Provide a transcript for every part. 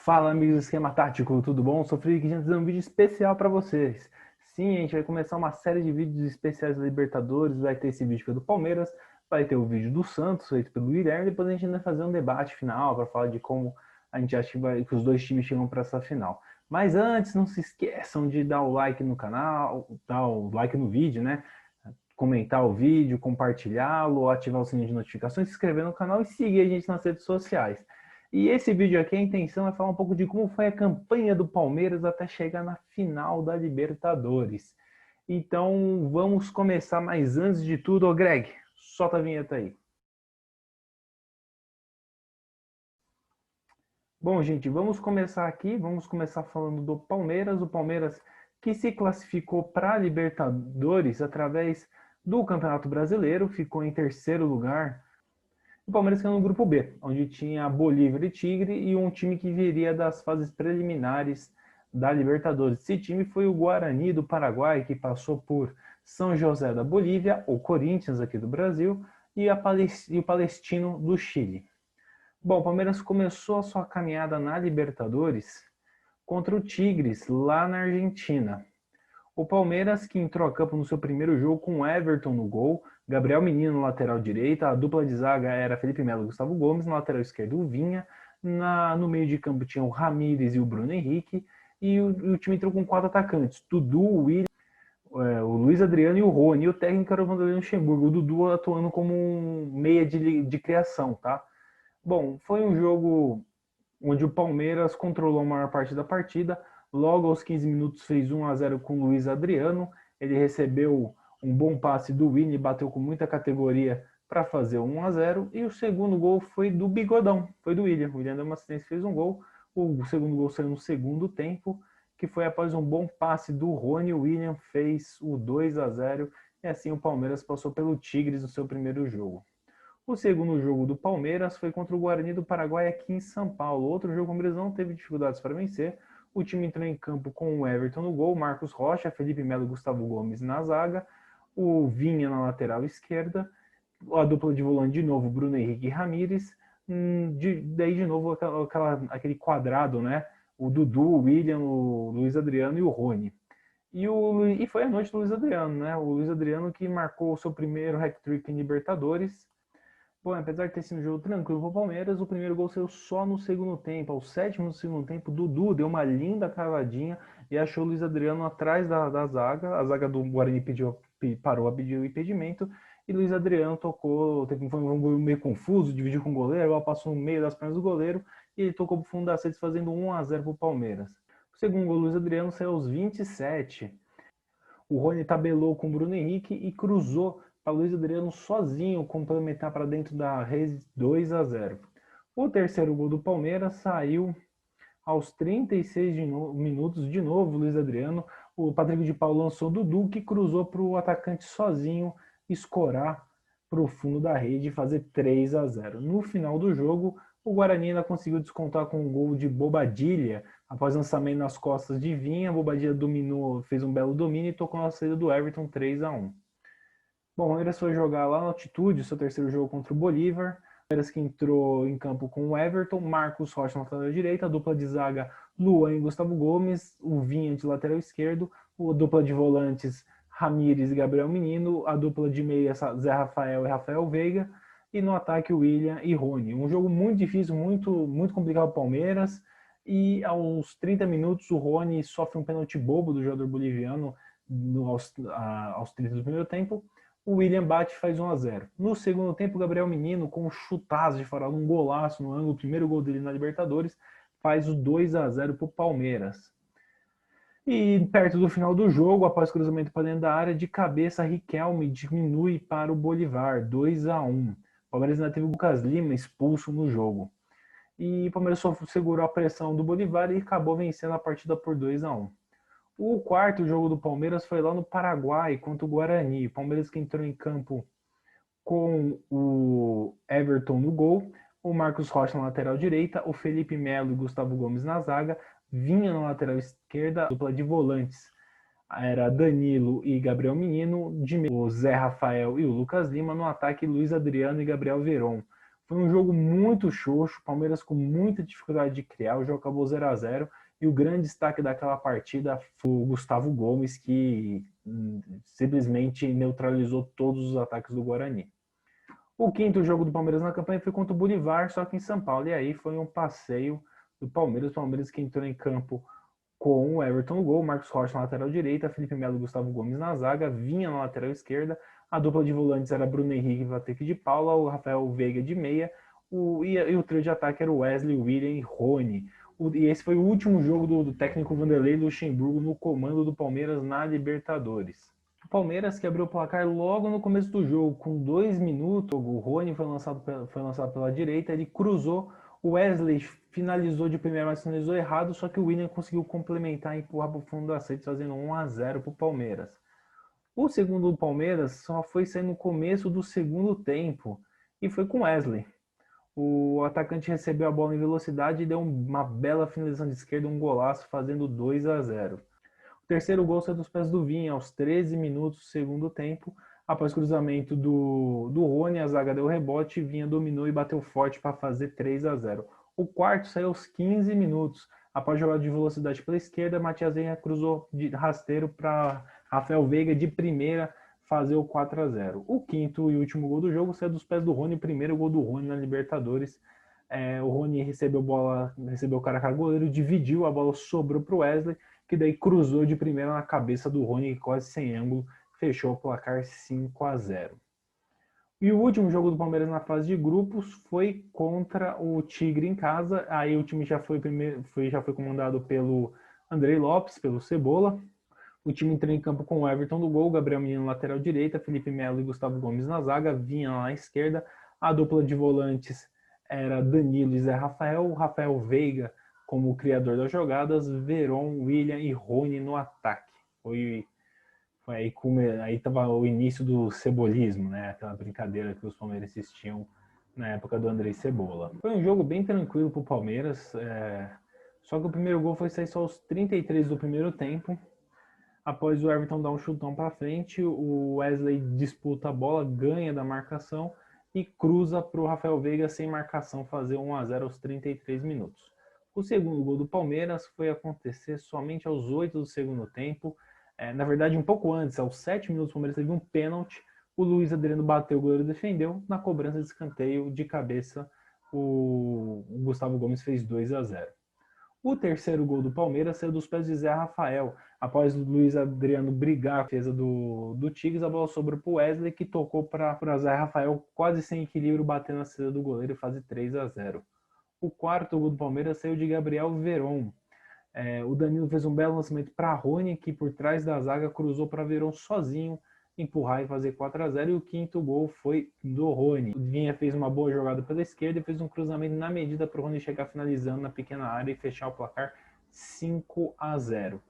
Fala, amigos do Esquema Tático, tudo bom? Sou o Felipe aqui trazendo um vídeo especial para vocês. Sim, a gente vai começar uma série de vídeos especiais da Libertadores. Vai ter esse vídeo que é do Palmeiras, vai ter o vídeo do Santos, feito pelo Guilherme. Depois a gente vai fazer um debate final para falar de como a gente acha que os dois times chegam para essa final. Mas antes, não se esqueçam de dar o like no canal, dar o like no vídeo, né? Comentar o vídeo, compartilhá-lo, ativar o sininho de notificações, se inscrever no canal e seguir a gente nas redes sociais. E esse vídeo aqui, a intenção é falar um pouco de como foi a campanha do Palmeiras até chegar na final da Libertadores. Então, vamos começar, mas antes de tudo, ô Greg, solta a vinheta aí. Bom, gente, vamos começar aqui, vamos começar falando do Palmeiras. O Palmeiras que se classificou para a Libertadores através do Campeonato Brasileiro, ficou em terceiro lugar. O Palmeiras caiu no grupo B, onde tinha Bolívar e Tigre e um time que viria das fases preliminares da Libertadores. Esse time foi o Guarani do Paraguai, que passou por São José da Bolívia, o Corinthians aqui do Brasil e o Palestino do Chile. Bom, o Palmeiras começou a sua caminhada na Libertadores contra o Tigres, lá na Argentina. O Palmeiras, que entrou a campo no seu primeiro jogo com Everton no gol, Gabriel Menino no lateral direita, a dupla de zaga era Felipe Melo e Gustavo Gomes, no lateral esquerdo o Vinha, no meio de campo tinha o Ramires e o Bruno Henrique, e o time entrou com 4 atacantes, Dudu, o William, o Luiz Adriano e o Rony, e o técnico era o Vanderlei Luxemburgo, o Dudu atuando como um meia de criação, tá? Bom, foi um jogo onde o Palmeiras controlou a maior parte da partida. Logo aos 15 minutos fez 1-0 com o Luiz Adriano. Ele recebeu um bom passe do Vini, bateu com muita categoria para fazer 1-0. E o segundo gol foi do Bigodão, foi do William. O William deu uma assistência e fez um gol. O segundo gol saiu no segundo tempo, que foi após um bom passe do Rony. O William fez o 2-0 e assim o Palmeiras passou pelo Tigres no seu primeiro jogo. O segundo jogo do Palmeiras foi contra o Guarani do Paraguai aqui em São Paulo. Outro jogo, o Palmeiras não teve dificuldades para vencer. O time entrou em campo com o Everton no gol, Marcos Rocha, Felipe Melo e Gustavo Gomes na zaga, o Vinha na lateral esquerda, a dupla de volante de novo, Bruno Henrique e Ramires. Daí de novo aquele quadrado, né? O Dudu, o William, o Luiz Adriano e o Rony. E foi a noite do Luiz Adriano, né? O Luiz Adriano que marcou o seu primeiro hat-trick em Libertadores. Bom, apesar de ter sido um jogo tranquilo para o Palmeiras, o primeiro gol saiu só no segundo tempo. Aos 7 do segundo tempo, Dudu deu uma linda cavadinha e achou o Luiz Adriano atrás da zaga. A zaga do Guarani parou a pedir o impedimento e Luiz Adriano tocou. Foi um gol meio confuso, dividiu com o goleiro, ela passou no meio das pernas do goleiro e ele tocou para o fundo das redes, fazendo 1-0 para o Palmeiras. O segundo gol do Luiz Adriano saiu aos 27. O Rony tabelou com o Bruno Henrique e cruzou para Luiz Adriano sozinho complementar para dentro da rede 2-0. O terceiro gol do Palmeiras saiu aos 36 minutos, de novo Luiz Adriano. O Patrick de Paulo lançou Dudu, que cruzou para o atacante sozinho escorar para o fundo da rede e fazer 3-0. No final do jogo, o Guarani ainda conseguiu descontar com um gol de Bobadilha. Após lançamento nas costas de Vinha, Bobadilha dominou, fez um belo domínio e tocou na saída do Everton 3-1. Bom, o Palmeiras foi jogar lá na altitude, seu terceiro jogo contra o Bolívar. O Palmeiras que entrou em campo com o Everton, Marcos Rocha na lateral direita, a dupla de zaga Luan e Gustavo Gomes, o Vinha de lateral esquerdo, a dupla de volantes Ramires e Gabriel Menino, a dupla de meia Zé Rafael e Rafael Veiga, e no ataque William e Rony. Um jogo muito difícil, muito complicado para o Palmeiras, e aos 30 minutos o Rony sofre um pênalti bobo do jogador boliviano aos 30 do primeiro tempo. O William bate e faz 1-0. No segundo tempo, o Gabriel Menino, com um chutaço de fora, um golaço no ângulo, o primeiro gol dele na Libertadores, faz o 2-0 para o Palmeiras. E perto do final do jogo, após cruzamento para dentro da área, de cabeça, Riquelme diminui para o Bolívar, 2-1. O Palmeiras ainda teve o Lucas Lima expulso no jogo. E o Palmeiras só segurou a pressão do Bolívar e acabou vencendo a partida por 2-1. O quarto jogo do Palmeiras foi lá no Paraguai, contra o Guarani. O Palmeiras que entrou em campo com o Everton no gol, o Marcos Rocha na lateral direita, o Felipe Melo e Gustavo Gomes na zaga, Vinha na lateral esquerda, a dupla de volantes era Danilo e Gabriel Menino, o Zé Rafael e o Lucas Lima, no ataque Luiz Adriano e Gabriel Veron. Foi um jogo muito xoxo, Palmeiras com muita dificuldade de criar, o jogo acabou 0-0 e o grande destaque daquela partida foi o Gustavo Gomes, que simplesmente neutralizou todos os ataques do Guarani. O quinto jogo do Palmeiras na campanha foi contra o Bolívar, só que em São Paulo, e aí foi um passeio do Palmeiras, o Palmeiras que entrou em campo com o Everton no gol, Marcos Rocha na lateral direita, Felipe Melo e Gustavo Gomes na zaga, Vinha na lateral esquerda, a dupla de volantes era Bruno Henrique e Patrick de Paula, o Rafael Veiga de meia, e o trio de ataque era o Wesley, William e Rony. E esse foi o último jogo do técnico Vanderlei Luxemburgo no comando do Palmeiras na Libertadores. O Palmeiras que abriu o placar logo no começo do jogo, com 2 minutos, o Rony foi lançado pela direita, ele cruzou, o Wesley finalizou de primeira, mas finalizou errado, só que o William conseguiu complementar e empurrar para o fundo das redes, fazendo 1-0 para o Palmeiras. O segundo do Palmeiras só foi sair no começo do segundo tempo, e foi com Wesley. O atacante recebeu a bola em velocidade e deu uma bela finalização de esquerda, um golaço, fazendo 2-0. O terceiro gol saiu dos pés do Vinha, aos 13 minutos do segundo tempo. Após cruzamento do Rony, a zaga deu rebote, Vinha dominou e bateu forte para fazer 3-0. O quarto saiu aos 15 minutos. Após jogar de velocidade pela esquerda, Matias Vinha cruzou de rasteiro para Rafael Veiga de primeira fazer o 4-0. O quinto e último gol do jogo saiu dos pés do Rony, o primeiro gol do Rony na Libertadores. O Rony recebeu o cara com o goleiro, dividiu, a bola sobrou para o Wesley, que daí cruzou de primeira na cabeça do Rony, quase sem ângulo, fechou o placar 5-0. E o último jogo do Palmeiras na fase de grupos foi contra o Tigre em casa. Aí o time já foi comandado pelo Andrei Lopes, pelo Cebola. O time entrou em campo com o Everton no gol, Gabriel Menino na lateral direita, Felipe Melo e Gustavo Gomes na zaga, Vinha na esquerda. A dupla de volantes era Danilo e Zé Rafael, Rafael Veiga como criador das jogadas, Veron, William e Rony no ataque. Foi aí estava o início do cebolismo, né? Aquela brincadeira que os palmeirenses tinham na época do Andrei Cebola. Foi um jogo bem tranquilo para o Palmeiras, só que o primeiro gol foi sair só aos 33 do primeiro tempo. Após o Everton dar um chutão para frente, o Wesley disputa a bola, ganha da marcação e cruza para o Rafael Veiga sem marcação fazer 1-0 aos 33 minutos. O segundo gol do Palmeiras foi acontecer somente aos 8 do segundo tempo. Na verdade, um pouco antes, aos 7 minutos, o Palmeiras teve um pênalti. O Luiz Adriano bateu, o goleiro defendeu. Na cobrança de escanteio, de cabeça, o Gustavo Gomes fez 2-0. O terceiro gol do Palmeiras saiu dos pés de Zé Rafael. Após o Luiz Adriano brigar a defesa do Tigres, a bola sobrou para o Wesley, que tocou para Zé Rafael quase sem equilíbrio, batendo na saída do goleiro e fazer 3-0. O quarto gol do Palmeiras saiu de Gabriel Veron. O Danilo fez um belo lançamento para Rony, que por trás da zaga cruzou para Veron sozinho, empurrar e fazer 4-0. E o quinto gol foi do Rony. O Vinha fez uma boa jogada pela esquerda e fez um cruzamento na medida para o Rony chegar finalizando na pequena área e fechar o placar 5-0.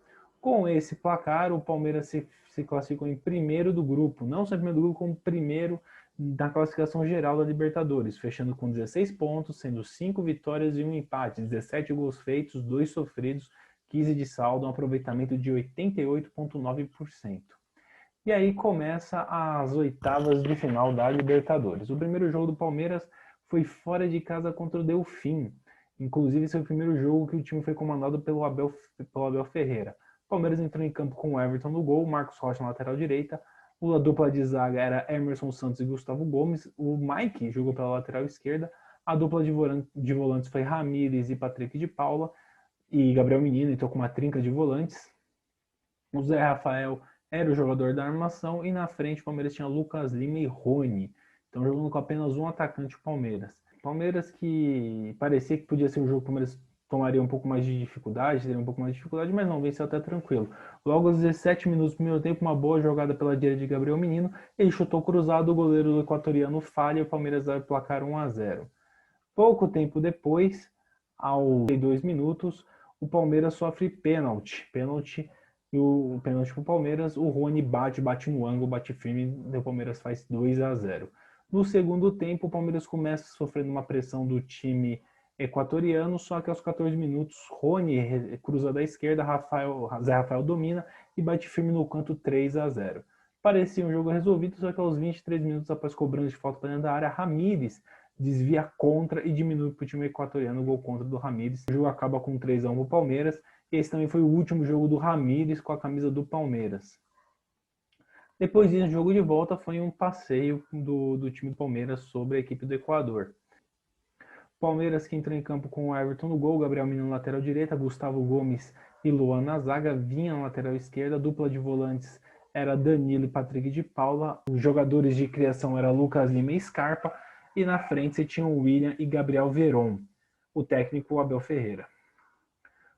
Com esse placar, o Palmeiras se classificou em primeiro do grupo, não só em primeiro do grupo, como primeiro na classificação geral da Libertadores, fechando com 16 pontos, sendo 5 vitórias e 1 empate, 17 gols feitos, 2 sofridos, 15 de saldo, um aproveitamento de 88,9%. E aí começa as oitavas de final da Libertadores. O primeiro jogo do Palmeiras foi fora de casa contra o Delfim. Inclusive, esse foi o primeiro jogo que o time foi comandado pelo Abel Ferreira. O Palmeiras entrou em campo com o Everton no gol, Marcos Rocha na lateral direita. A dupla de zaga era Emerson Santos e Gustavo Gomes. O Mike jogou pela lateral esquerda. A dupla de volantes foi Ramírez e Patrick de Paula. E Gabriel Menino entrou com uma trinca de volantes. O Zé Rafael era o jogador da armação. E na frente o Palmeiras tinha Lucas Lima e Rony. Então jogando com apenas um atacante o Palmeiras. Palmeiras que parecia que podia ser um jogo que o Palmeiras tomaria um pouco mais de dificuldade, teria um pouco mais de dificuldade, mas não, venceu até tranquilo. Logo aos 17 minutos do primeiro tempo, uma boa jogada pela direita de Gabriel Menino, ele chutou cruzado, o goleiro do equatoriano falha e o Palmeiras vai placar 1-0. Pouco tempo depois, aos 2 minutos, o Palmeiras sofre pênalti e o pênalti para o Palmeiras, o Rony bate no ângulo, bate firme, e o Palmeiras faz 2-0. No segundo tempo, o Palmeiras começa sofrendo uma pressão do time equatoriano, só que aos 14 minutos, Rony cruza da esquerda, Zé Rafael domina e bate firme no canto 3-0. Parecia um jogo resolvido, só que aos 23 minutos após cobrança de falta para dentro da área, Ramírez desvia contra e diminui para o time equatoriano o gol contra do Ramires. O jogo acaba com 3-1 para o Palmeiras. Esse também foi o último jogo do Ramires com a camisa do Palmeiras. Depois disso, o jogo de volta foi um passeio do time do Palmeiras sobre a equipe do Equador. Palmeiras que entrou em campo com o Everton no gol, Gabriel Menino na lateral direita, Gustavo Gomes e Luan na zaga, Vinha na lateral esquerda, a dupla de volantes era Danilo e Patrick de Paula, os jogadores de criação eram Lucas Lima e Scarpa, e na frente você tinha o William e Gabriel Veron, o técnico Abel Ferreira.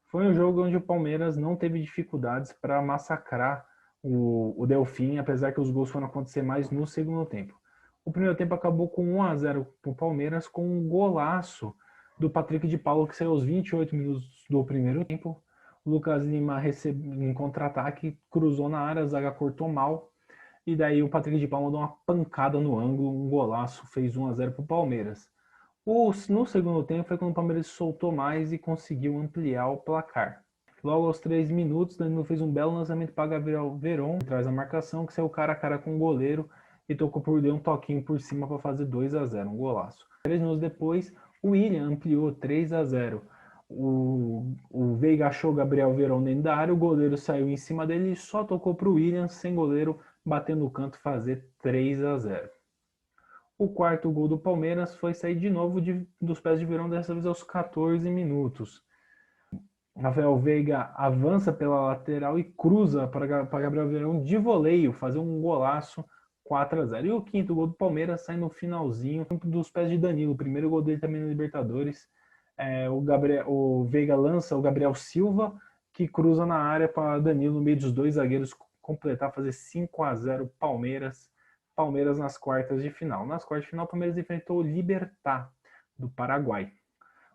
Foi um jogo onde o Palmeiras não teve dificuldades para massacrar o Delfim, apesar que os gols foram acontecer mais no segundo tempo. O primeiro tempo acabou com 1-0 para o Palmeiras, com um golaço do Patrick de Paula, que saiu aos 28 minutos do primeiro tempo. O Lucas Lima recebeu um contra-ataque, cruzou na área, a zaga cortou mal, e daí o Patrick de Paula deu uma pancada no ângulo, um golaço, fez 1-0 para o Palmeiras. No segundo tempo foi quando o Palmeiras soltou mais e conseguiu ampliar o placar. Logo aos 3 minutos, Danilo fez um belo lançamento para Gabriel Veron, atrás da marcação, que saiu cara a cara com o goleiro e deu um toquinho por cima para fazer 2-0, um golaço. 3 minutos depois, o William ampliou 3-0. O Veiga achou o Gabriel Veron dentro da área, o goleiro saiu em cima dele e só tocou para o William, sem goleiro, bater no canto, fazer 3-0. O quarto gol do Palmeiras foi sair de novo dos pés de Verón, dessa vez aos 14 minutos. Rafael Veiga avança pela lateral e cruza para Gabriel Veron de voleio, fazer um golaço, 4-0. E o quinto gol do Palmeiras sai no finalzinho dos pés de Danilo. O primeiro gol dele também na Libertadores. O Veiga lança o Gabriel Silva, que cruza na área para Danilo, no meio dos dois zagueiros, completar, fazer 5-0 Palmeiras nas quartas de final. Nas quartas de final, o Palmeiras enfrentou o Libertad, do Paraguai.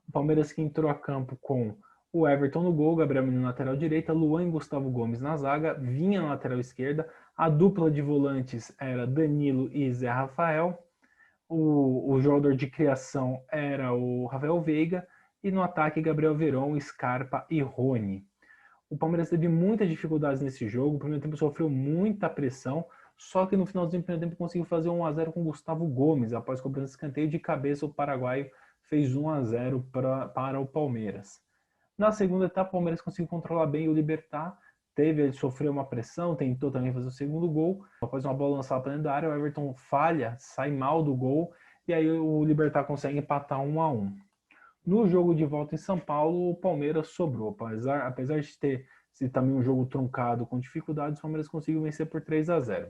O Palmeiras que entrou a campo com o Everton no gol, Gabriel Menino na lateral direita, Luan e Gustavo Gomes na zaga, Vinha na lateral esquerda, a dupla de volantes era Danilo e Zé Rafael, o jogador de criação era o Rafael Veiga, e no ataque Gabriel Veron, Scarpa e Rony. O Palmeiras teve muitas dificuldades nesse jogo, o primeiro tempo sofreu muita pressão, só que no finalzinho do primeiro tempo conseguiu fazer 1-0 com Gustavo Gomes, após cobrança de escanteio de cabeça, o paraguaio fez 1-0 para o Palmeiras. Na segunda etapa, o Palmeiras conseguiu controlar bem o Libertad, ele sofreu uma pressão, tentou também fazer o segundo gol, após uma bola lançada para dentro da área, o Everton falha, sai mal do gol, e aí o Libertad consegue empatar 1-1. No jogo de volta em São Paulo, o Palmeiras sobrou, apesar de ter sido também um jogo truncado com dificuldades, o Palmeiras conseguiu vencer por 3-0.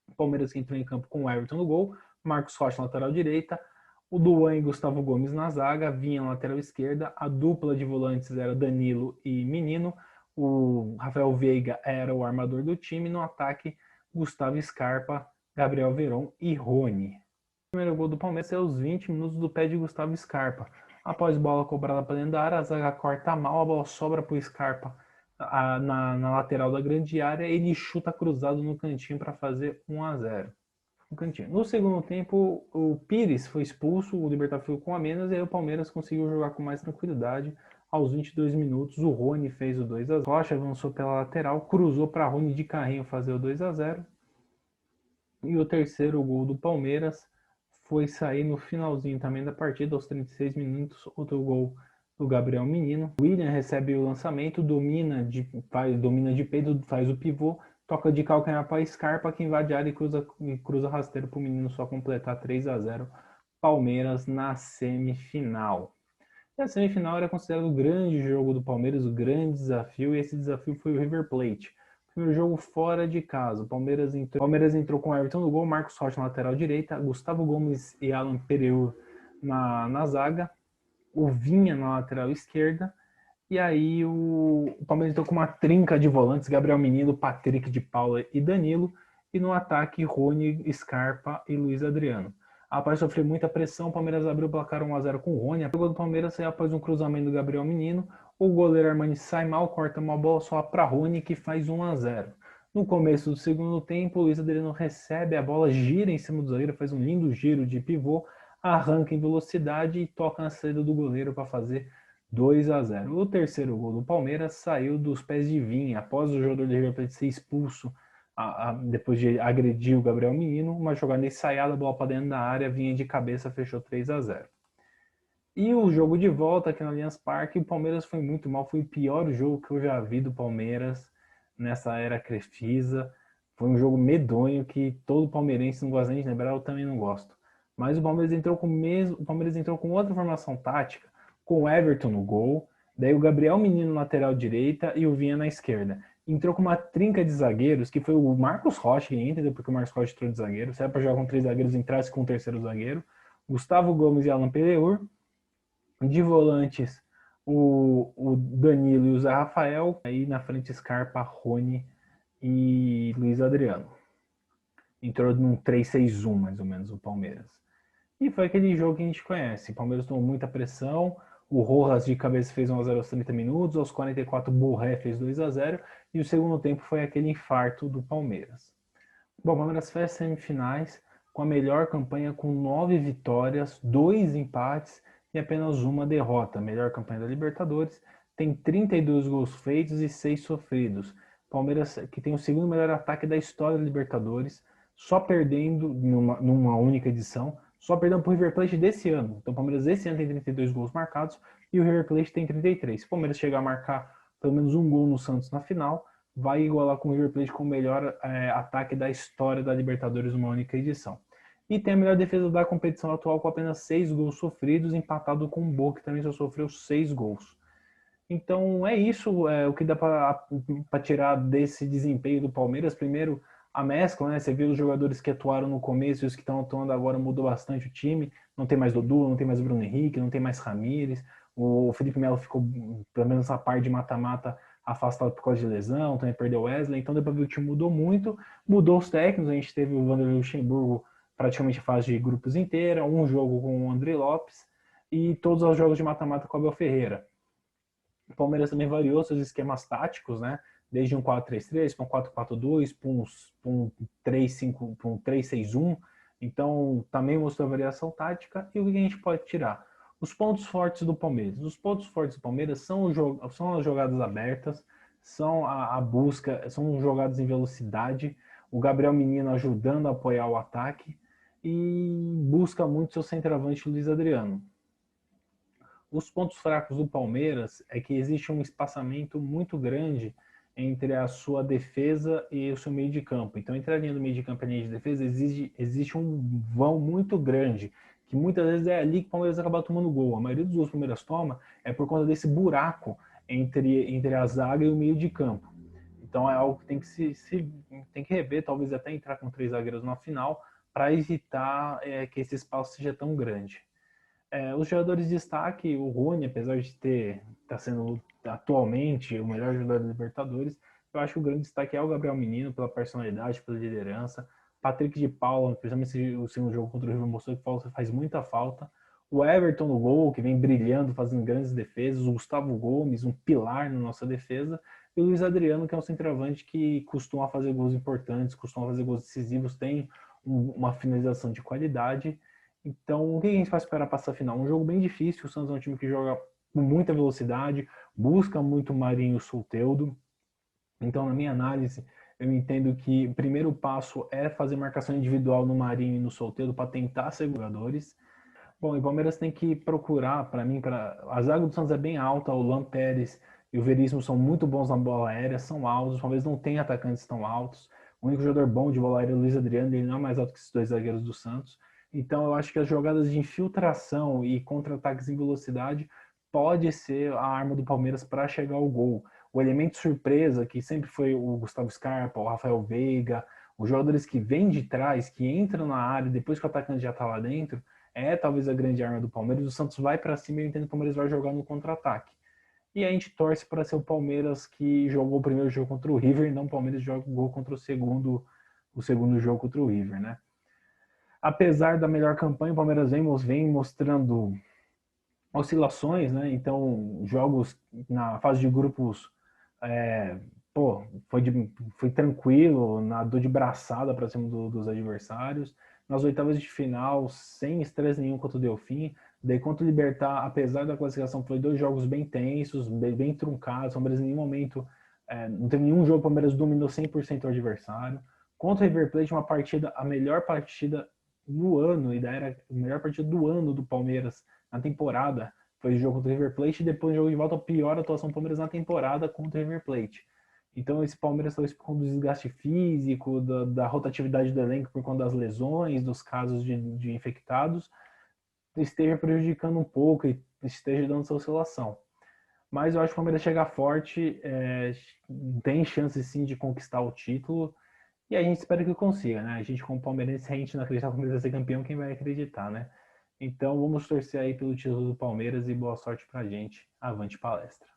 O Palmeiras que entrou em campo com o Everton no gol, Marcos Rocha na lateral direita, o Luan e Gustavo Gomes na zaga, Vinha na lateral esquerda, a dupla de volantes era Danilo e Menino, o Rafael Veiga era o armador do time, no ataque Gustavo Scarpa, Gabriel Veron e Rony. O primeiro gol do Palmeiras é aos 20 minutos do pé de Gustavo Scarpa. Após bola cobrada para dentro da área, a zaga corta mal, a bola sobra para o Scarpa na lateral da grande área, ele chuta cruzado no cantinho para fazer 1-0. No segundo tempo, o Pires foi expulso, o Libertad ficou com a menos, e aí o Palmeiras conseguiu jogar com mais tranquilidade. Aos 22 minutos, o Rony fez o 2-0. Rocha avançou pela lateral, cruzou para Rony de carrinho fazer o 2-0. E o terceiro gol do Palmeiras foi sair no finalzinho também da partida, aos 36 minutos, outro gol do Gabriel Menino. O William recebe o lançamento, domina de peito, faz o pivô, toca de calcanhar para Scarpa, que invade a área e cruza rasteiro para o Menino só completar 3-0. Palmeiras na semifinal. E a semifinal era considerado o grande jogo do Palmeiras, o grande desafio, e esse desafio foi o River Plate. Primeiro jogo fora de casa. O Palmeiras entrou com o Everton no gol, Marcos Rocha na lateral direita, Gustavo Gomes e Alan Pereu na zaga, o Vinha na lateral esquerda, e aí o Palmeiras entrou com uma trinca de volantes, Gabriel Menino, Patrick de Paula e Danilo, e no ataque Rony, Scarpa e Luiz Adriano. Após sofrer muita pressão, o Palmeiras abriu o placar 1-0 com o Rony. A jogada do Palmeiras saiu após um cruzamento do Gabriel Menino. O goleiro Armani sai mal, corta uma bola só para Rony, que faz 1-0. No começo do segundo tempo, o Luiz Adriano recebe a bola, gira em cima do zagueiro, faz um lindo giro de pivô, arranca em velocidade e toca na saída do goleiro para fazer 2-0. O terceiro gol do Palmeiras saiu dos pés de Vinha. Após o jogador do River Plate ser expulso depois de agredir o Gabriel Menino, uma jogada ensaiada, a bola para dentro da área, vinha de cabeça, fechou 3-0. E o jogo de volta aqui no Allianz Parque, o Palmeiras foi muito mal, foi o pior jogo que eu já vi do Palmeiras nessa era Crefisa. Foi um jogo medonho que todo palmeirense não gosta nem de lembrar, eu também não gosto. Mas o Palmeiras entrou com outra formação tática, com o Everton no gol, daí o Gabriel Menino na lateral direita e o Vinha na esquerda. Entrou com uma trinca de zagueiros, que foi o Marcos Rocha que entra, porque o Marcos Rocha entrou de zagueiro. Se era para jogar com 3 zagueiros, entrasse com o terceiro zagueiro. Gustavo Gomes e Alan Pereur. De volantes, o Danilo e o Zé Rafael. Aí na frente, Scarpa, Rony e Luiz Adriano. Entrou num 3-6-1, mais ou menos, o Palmeiras. E foi aquele jogo que a gente conhece. O Palmeiras tomou muita pressão. O Rojas de cabeça fez 1-0 aos 30 minutos. Aos 44, o Borré fez 2-0. E o segundo tempo foi aquele infarto do Palmeiras. Bom, o Palmeiras fez semifinais com a melhor campanha, com 9 vitórias, 2 empates e apenas uma derrota. Melhor campanha da Libertadores. Tem 32 gols feitos e 6 sofridos. Palmeiras, que tem o segundo melhor ataque da história da Libertadores, só perdendo numa única edição, só perdendo para o River Plate desse ano. Então o Palmeiras esse ano tem 32 gols marcados e o River Plate tem 33. Se o Palmeiras chegar a marcar pelo menos um gol no Santos na final, vai igualar com o River Plate com o melhor ataque da história da Libertadores numa única edição. E tem a melhor defesa da competição atual com apenas 6 gols sofridos, empatado com o Boca, que também só sofreu 6 gols. Então é isso, o que dá para tirar desse desempenho do Palmeiras. Primeiro, a mescla, né? Você viu os jogadores que atuaram no começo e os que estão atuando agora, mudou bastante o time. Não tem mais Dudu, não tem mais Bruno Henrique, não tem mais Ramires. O Felipe Melo ficou, pelo menos a par de mata-mata, afastado por causa de lesão, também perdeu o Wesley. Então deu para ver que o time mudou muito. Mudou os técnicos, a gente teve o Vanderlei Luxemburgo praticamente fase de grupos inteira, um jogo com o André Lopes e todos os jogos de mata-mata com o Abel Ferreira. O Palmeiras também variou seus esquemas táticos, né? Desde um 4-3-3 para um 4-4-2, para um 3-5, para um 3-6-1. Então, também mostrou a variação tática. E o que a gente pode tirar? Os pontos fortes do Palmeiras. Os pontos fortes do Palmeiras são as jogadas abertas, são a busca, são jogadas em velocidade, o Gabriel Menino ajudando a apoiar o ataque e busca muito seu centroavante Luiz Adriano. Os pontos fracos do Palmeiras é que existe um espaçamento muito grande entre a sua defesa e o seu meio de campo. Então, entre a linha do meio de campo e a linha de defesa, existe um vão muito grande, que muitas vezes é ali que o Palmeiras acaba tomando gol. A maioria dos gols que o Palmeiras toma é por conta desse buraco entre a zaga e o meio de campo. Então, é algo que tem que rever, talvez até entrar com 3 zagueiros na final, para evitar que esse espaço seja tão grande. Os jogadores de destaque, o Rony, apesar de estar sendo atualmente o melhor jogador da Libertadores, eu acho que o grande destaque é o Gabriel Menino, pela personalidade, pela liderança. Patrick de Paula, principalmente o segundo jogo contra o River, mostrou que faz muita falta. O Everton no gol, que vem brilhando, fazendo grandes defesas. O Gustavo Gomes, um pilar na nossa defesa. E o Luiz Adriano, que é um centroavante que costuma fazer gols importantes, costuma fazer gols decisivos, tem uma finalização de qualidade. Então, o que a gente faz para passar a final? Um jogo bem difícil. O Santos é um time que joga com muita velocidade, busca muito o Marinho Soteldo. Então, na minha análise, eu entendo que o primeiro passo é fazer marcação individual no Marinho e no Soteldo para tentar ser jogadores. Bom, e o Palmeiras tem que procurar, para mim, a zaga do Santos é bem alta, o Luan Pérez e o Veríssimo são muito bons na bola aérea, são altos, o Palmeiras não tem atacantes tão altos. O único jogador bom de bola aérea é o Luiz Adriano, ele não é mais alto que esses 2 zagueiros do Santos. Então eu acho que as jogadas de infiltração e contra-ataques em velocidade pode ser a arma do Palmeiras para chegar ao gol. O elemento surpresa, que sempre foi o Gustavo Scarpa, o Rafael Veiga, os jogadores que vêm de trás, que entram na área depois que o atacante já está lá dentro, talvez a grande arma do Palmeiras. O Santos vai para cima e eu entendo que o Palmeiras vai jogar no contra-ataque. E a gente torce para ser o Palmeiras que jogou o primeiro jogo contra o River e não o Palmeiras jogou contra o segundo jogo contra o River, né? Apesar da melhor campanha, o Palmeiras vem mostrando oscilações, né? Então, jogos na fase de grupos, foi tranquilo, nadou de braçada para cima dos adversários. Nas oitavas de final, sem estresse nenhum contra o Delfim. Daí, contra o Libertad, apesar da classificação, foi 2 jogos bem tensos, bem truncados. O Palmeiras em nenhum momento, não teve nenhum jogo que o Palmeiras dominou 100% o adversário. Contra o River Plate, uma partida, a melhor partida do ano, e da era a melhor partida do ano do Palmeiras na temporada. Foi o jogo contra o River Plate e depois o jogo de volta, a pior atuação do Palmeiras na temporada contra o River Plate. Então esse Palmeiras talvez por conta do desgaste físico, da rotatividade do elenco por conta das lesões, dos casos de infectados, esteja prejudicando um pouco e esteja dando essa oscilação. Mas eu acho que o Palmeiras chega forte, tem chance sim de conquistar o título. E a gente espera que consiga, né? A gente, como palmeirense, a gente não acredita que o Palmeiras vai ser campeão, quem vai acreditar, né? Então vamos torcer aí pelo título do Palmeiras e boa sorte pra gente. Avante palestra.